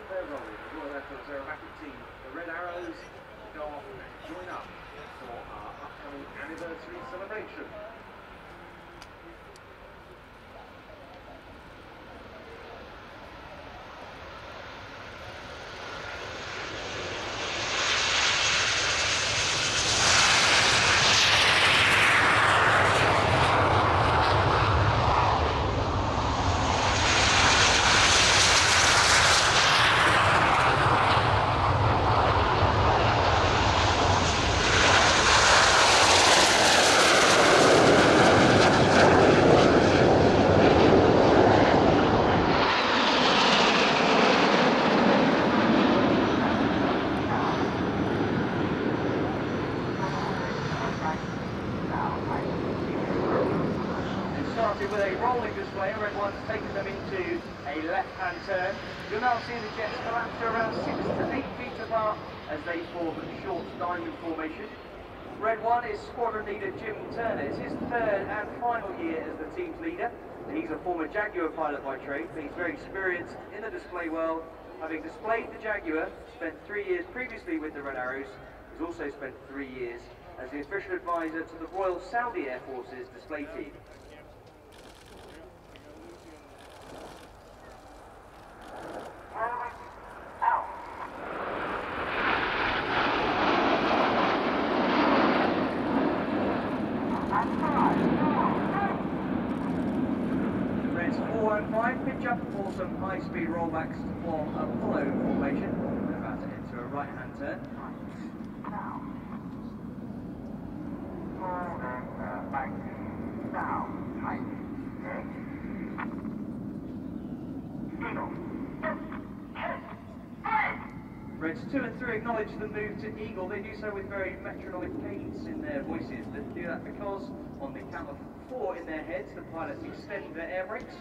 they're rolling. The Royal Air Force Aerobatic team, the Red Arrows, go off and join up for our upcoming anniversary celebration. With a rolling display, Red One's taken them into a left-hand turn. You'll now see the jets collapse to around 6 to 8 feet apart as they form a short diamond formation. Red One is squadron leader Jim Turner. It's his third and final year as the team's leader. He's a former Jaguar pilot by trade, but he's very experienced in the display world, having displayed the Jaguar, spent 3 years previously with the Red Arrows. He's also spent 3 years as the official advisor to the Royal Saudi Air Force's display team. Reds 4 and 5 pitch up for some high-speed rollbacks to form a follow formation. We're about to enter a right-hand turn. Reds 2 and 3 acknowledge the move to Eagle. They do so with very metronomic cadence in their voices. They do that because on the count of 4 in their heads, the pilots extend their air brakes,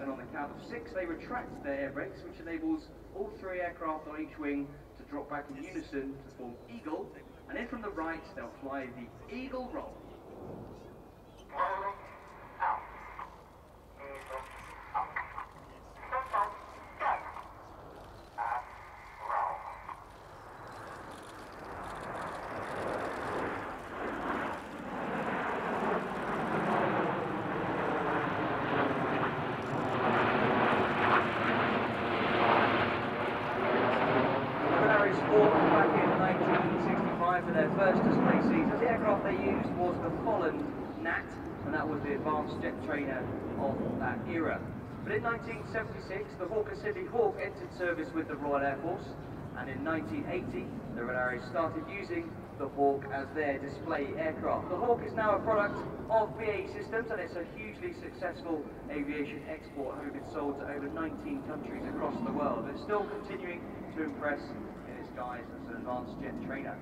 and on the count of 6, they retract their air brakes, which enables all 3 aircraft on each wing to drop back in unison to form Eagle. And in from the right, they'll fly the Eagle roll. Back in 1965 for their first display season. The aircraft they used was the Holland Gnat, and that was the advanced jet trainer of that era. But in 1976, the Hawker Siddeley Hawk entered service with the Royal Air Force, and in 1980, the Red Arrows started using the Hawk as their display aircraft. The Hawk is now a product of BAE Systems, and it's a hugely successful aviation export, having been sold to over 19 countries across the world. It's still continuing to impress in its guise as an advanced jet trainer.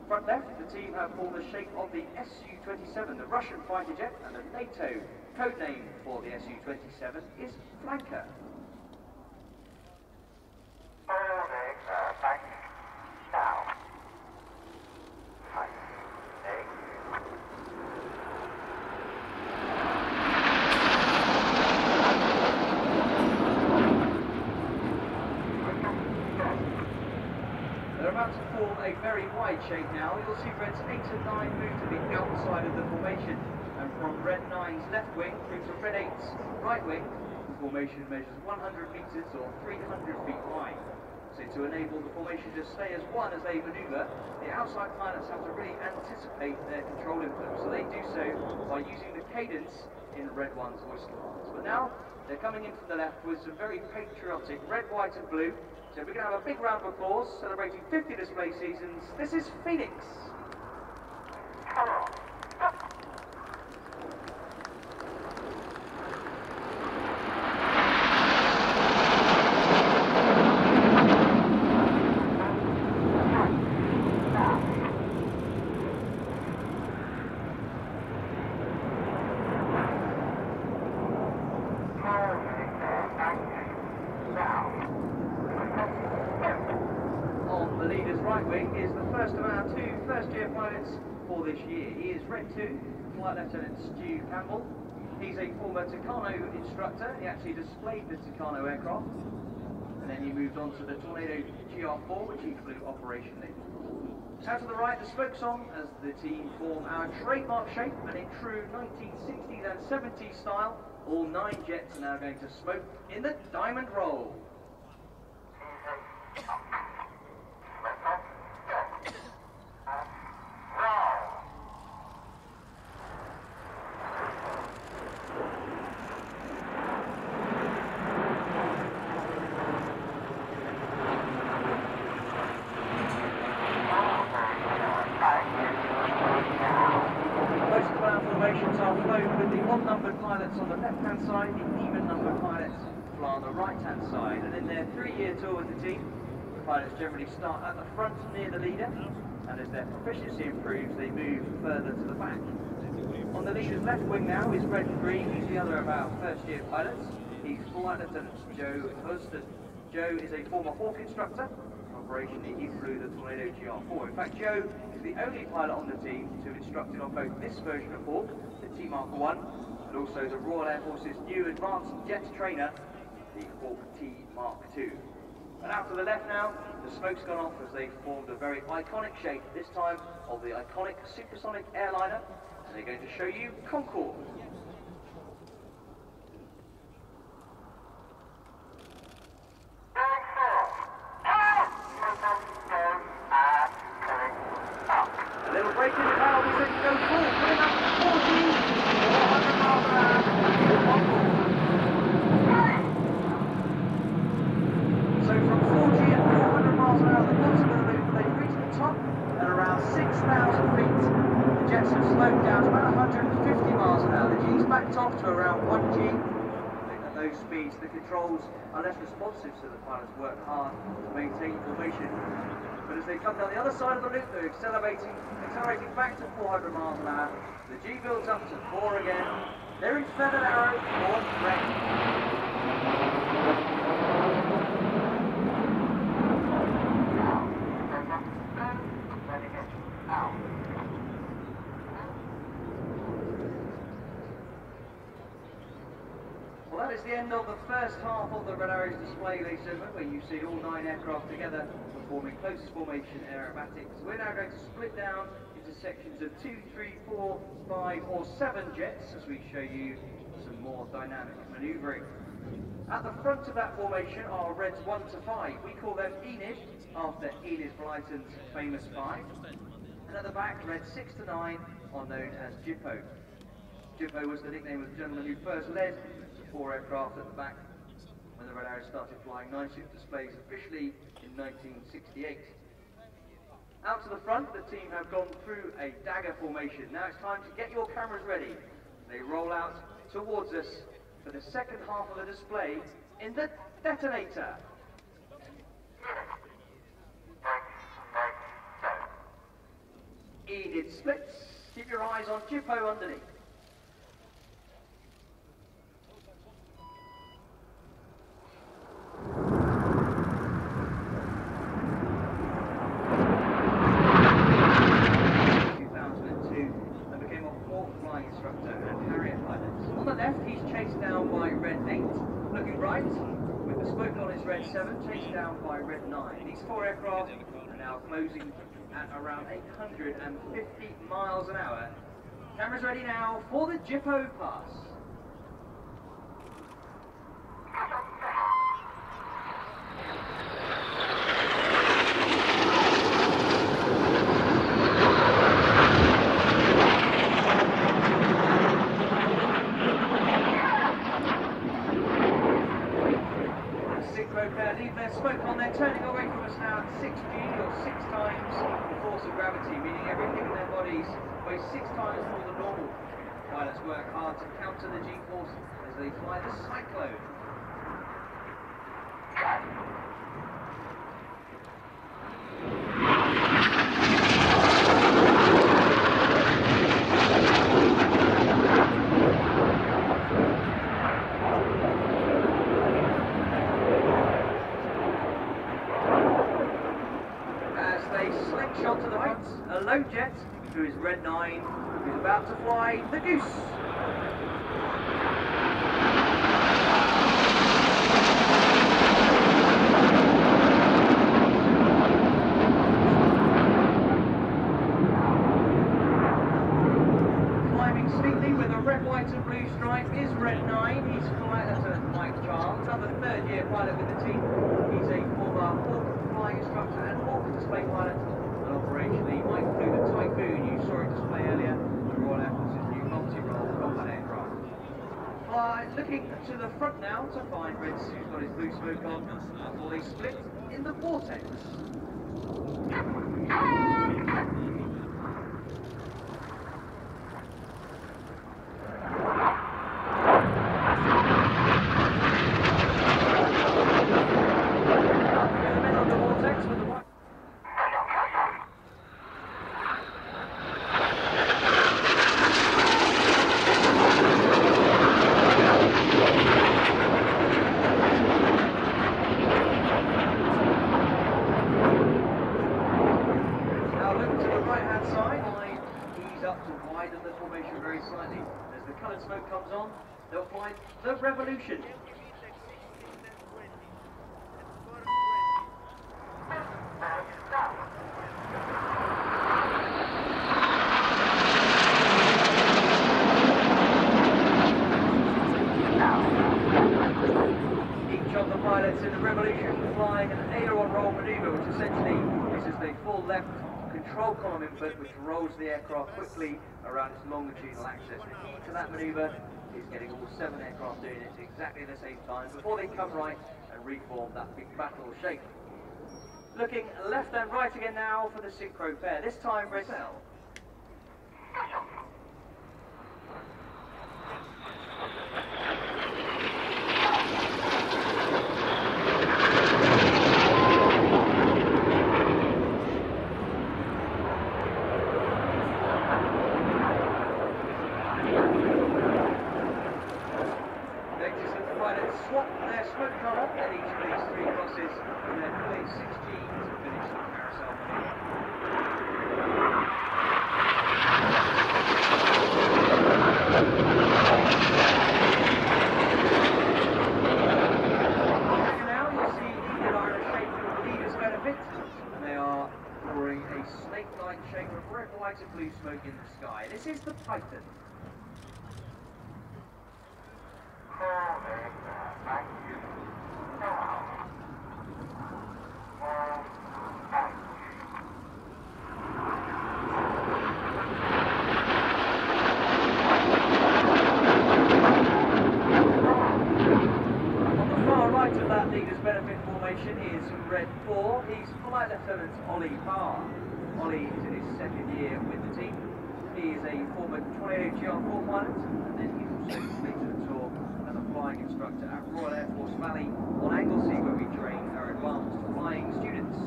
Front left, the team have formed the shape of the Su-27, the Russian fighter jet, and the NATO code name for the Su-27 is Flanker. They're about to form a very wide shape now. You'll see Reds 8 and 9 move to the outside of the formation, and from Red 9's left wing through to Red 8's right wing, the formation measures 100 metres or 300 feet wide. So to enable the formation to stay as one as they manoeuvre, the outside pilots have to really anticipate their control input. So they do so by using the cadence in Red 1's voice commands. But now they're coming in from the left with some very patriotic red, white and blue. So we're going to have a big round of applause celebrating 50 display seasons. This is Phoenix. On the leader's right wing is the first of our 2 first-year pilots for this year. He is Red 2, Flight Lieutenant Stu Campbell. He's a former Tucano instructor. He actually displayed the Tucano aircraft. and then he moved on to the Tornado GR4, which he flew operationally. Out to the right, the smoke's on as the team form our trademark shape, and in true 1960s and 70s style, all 9 jets are now going to smoke in the diamond roll. Formations are flown with the odd-numbered pilots on the left-hand side, the even-numbered pilots fly on the right-hand side. And in their 3-year tour with the team, the pilots generally start at the front near the leader, and as their proficiency improves, they move further to the back. On the leader's left wing now is Red 3. He's the other of our first-year pilots. He's Flight Lieutenant Joe Hurston. Joe is a former Hawk instructor. Operationally, he flew the Tornado GR4. In fact, Joe is the only pilot on the team to have instructed on both this version of Hawk, the T-Mark-1, and also the Royal Air Force's new advanced jet trainer, the Hawk T-Mark-2. And out to the left now, the smoke's gone off as they formed a very iconic shape, this time of the iconic supersonic airliner, and they're going to show you Concorde. A little break in the power, we said go full, putting up to 40, 400 miles an hour, so from 40 and 400 miles an hour at the bottom of the loop, they've reached the top at around 6,000 feet. The jets have slowed down to about 150 miles an hour. The G's backed off to around 1 G. At those speeds, the controls are less responsive, so the pilots work hard to maintain formation. But as they come down the other side of the loop, they're accelerating back to 400 miles an hour. The G builds up to 4 again. They're in feathered arrow, 4 correct. Well, that is the end of the first half of the Red Arrows display, ladies and gentlemen, where you see all 9 aircraft together performing closest formation aerobatics. We're now going to split down into sections of 2, 3, 4, 5 or 7 jets as we show you some more dynamic manoeuvring. At the front of that formation are Reds 1 to 5. We call them Enid, after Enid Blyton's famous 5. And at the back, Reds 6 to 9 are known as Jippo. Jippo was the nickname of the gentleman who first led the 4 aircraft at the back when the Red Arrows started flying 9-ship displays officially in 1968. Out to the front, the team have gone through a dagger formation. Now it's time to get your cameras ready. They roll out towards us for the second half of the display in the detonator. Enid splits. Keep your eyes on Jippo underneath. Instructor and RIAT pilots. On the left, he's chased down by Red 8. Looking right, with the smoke on his Red 7, chased down by Red 9. These 4 aircraft are now closing at around 850 miles an hour. Cameras ready now for the Jippo pass. Leave their smoke on, they're turning away from us now at 6 G or 6 times the force of gravity, meaning everything in their bodies weighs 6 times more than normal. Pilots work hard to counter the G-force as they fly the Cyclone. Slingshot to the right, a low jet who is Red 9, who's about to fly the Goose. second-year pilot with the team. He's a former Hawk flying instructor and Hawk display pilot. And operationally, might flew the Typhoon you saw it display earlier, the Royal Air Force's new multi-role combat aircraft. Looking to the front now to find Red's who's got his blue smoke on before they split in the vortex. Smoke comes on, they'll find the Revolution. Each of the pilots in the Revolution flying an aileron roll manoeuvre, which essentially uses the full left control column input, which rolls the aircraft quickly around its longitudinal axis. The key to that manoeuvre is getting all 7 aircraft doing it exactly at the same time before they come right and reform that big battle shape. Looking left and right again now for the synchro pair. This time Red Cell. Swap their smoke color at each of these 3 crosses and then play 6 Gs to finish the carousel now you'll see needed are in a shape of leader's benefit, and they are drawing a snake-like shape of red, white and blue smoke in the sky. This is the Titan. Is Red 4. He's Flight Lieutenant Ollie Barr. Ollie is in his 2nd year with the team. He is a former 28 GR4 pilot, and then he's also completed a tour as a flying instructor at Royal Air Force Valley on Anglesey, where we train our advanced flying students.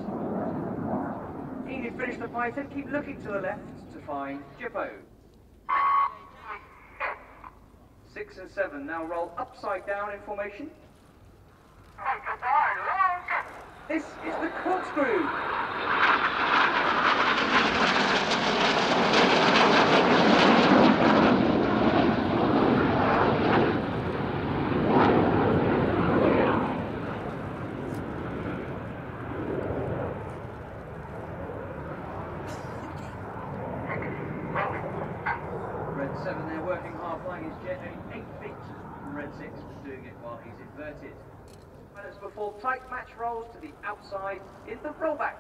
Enid finished the Python. Keep looking to the left to find Jippo. 6 and 7 now roll upside down in formation. This is the corkscrew. Red 7 there working hard, flying his jet only 8 feet from Red 6, but doing it while he's inverted. Minutes before tight match rolls to the outside in the rollbacks.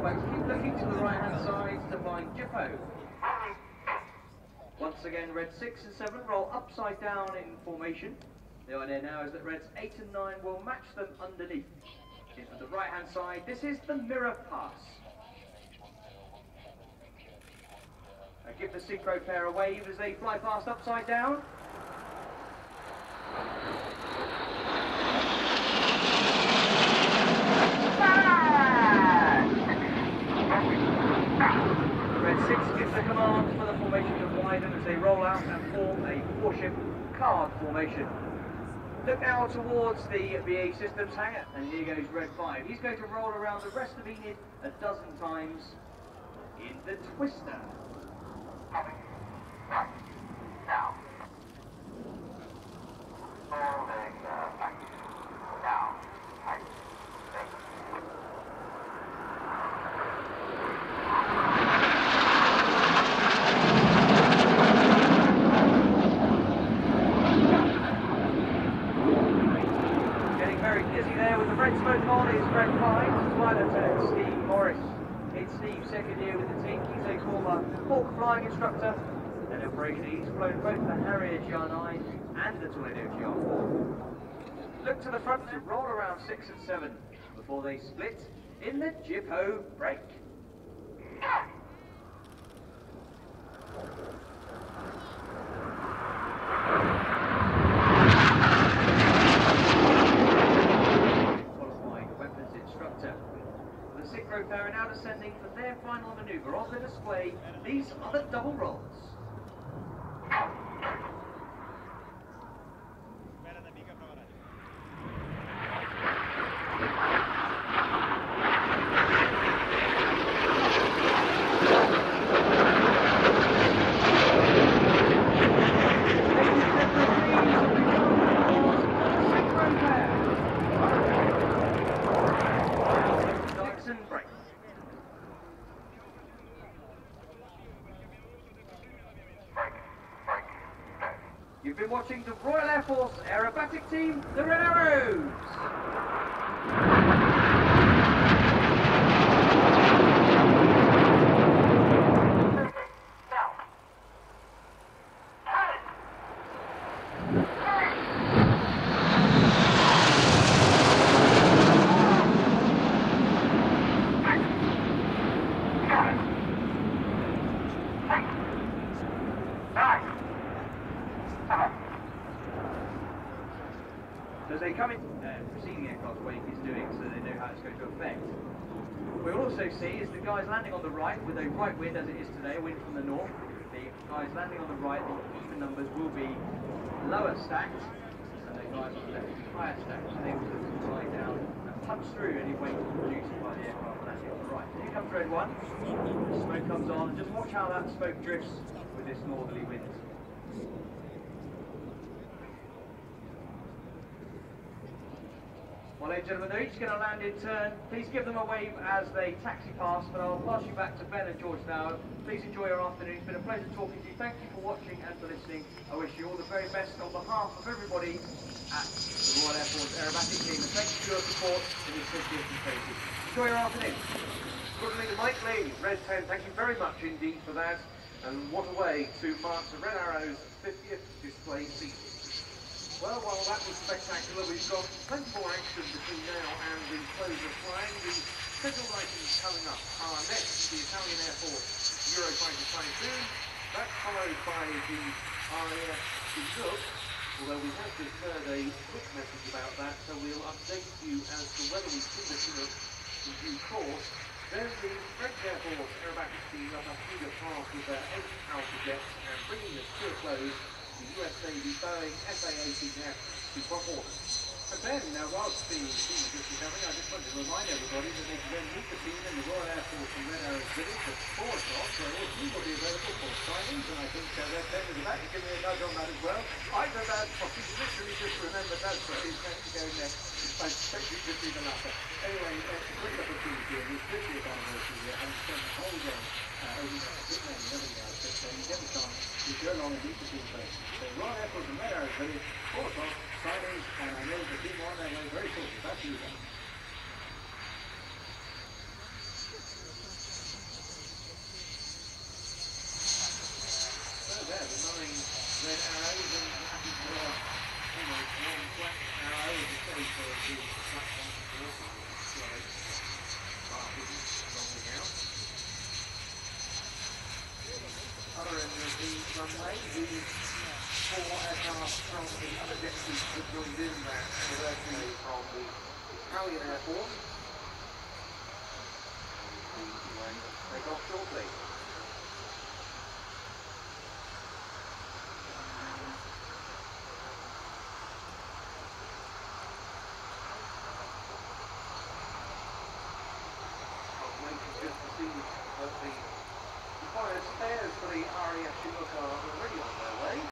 Keep looking to the right-hand side to find Jippo. Once again, Red 6 and 7 roll upside down in formation. The idea now is that Reds 8 and 9 will match them underneath. Into the right-hand side, this is the mirror pass. Give the synchro pair a wave as they fly past upside down. Red 6 gives the command for the formation to widen as they roll out and form a 4-ship card formation. Look now towards the BA Systems hangar, and here goes Red 5. He's going to roll around the rest of Enid a dozen times in the twister. Coming. Right. Now. Holding back. Now. Right. Getting very dizzy there with the red smoke on is Red 5, Flight Lieutenant Steve Morris. It's Steve's second year with the team. He's a former Hawk flying instructor and operator. He's flown both the Harrier GR9 and the Tornado GR4. Look to the front to roll around 6 and 7 before they split in the jib-ho break. Qualified weapons instructor. The sick rope are now descending for their final manoeuvre. On the display, these are the double rolls. You've been watching the Royal Air Force Aerobatic team, the Red Arrows. As they come in, preceding aircraft wake is doing so they know how it's going to affect. What we'll also see is the guys landing on the right with a right wind as it is today, a wind from the north. The guys landing on the right, the even numbers will be lower stacked, and the guys on the left will be higher stacked, and they will look to glide down and punch through any weight produced by the aircraft landing on the right. Here comes Red 1, the smoke comes on, and just watch how that smoke drifts with this northerly wind. Well, ladies and gentlemen, they're each going to land in turn. Please give them a wave as they taxi past, but I'll pass you back to Ben and George now. Please enjoy your afternoon. It's been a pleasure talking to you. Thank you for watching and for listening. I wish you all the very best on behalf of everybody at the Royal Air Force Aerobatic team, and thank you for your support in this 50th safety. Enjoy your afternoon. Good evening, Mike Lee, Red 10, thank you very much indeed for that. And what a way to mark the Red Arrow's 50th display season. Well, while that was spectacular, we've got plenty more action between now and the close of flying. The scheduled items coming up are next the Italian Air Force Eurofighter Typhoon. That's followed by the RAF MUC, although we have just heard a quick message about that, so we'll update you as to whether we see the MUC in due course. Then the French Air Force Aerobatic team up a feeder path with their 8 Alpha jets, and bringing us to a close the US Navy Boeing FA-18F to Port. And then, now whilst the team is just recovering, I just wanted to remind everybody that they can then meet the team in the Royal Air Force and Red Arrows Village at 4 o'clock, where all team will be available for signings, and I think Red 10 is about to give me a nudge on that as well. I know that, I've literally just remembered that phrase, going to go next. I expect you to see the latter. Anyway, it's a great opportunity here, this 50th anniversary here, and spend the whole day over there, sitting there and everything else, but you get the chance to go along and meet the team first. So Royal Air Force and Red Arrows Village, 4 o'clock, signings, and I know the team are on their way very shortly. Back to you guys. So there, the 9 Red Arrows, and happy to almost one black arrow as a say for the black one slide. Rolling out. Other end of the runway, the 4 aircraft from the other jet fleet that joined in that anniversary from the Italian Air Force. Take off shortly. that the required spares for the RAF MUC are already on their way.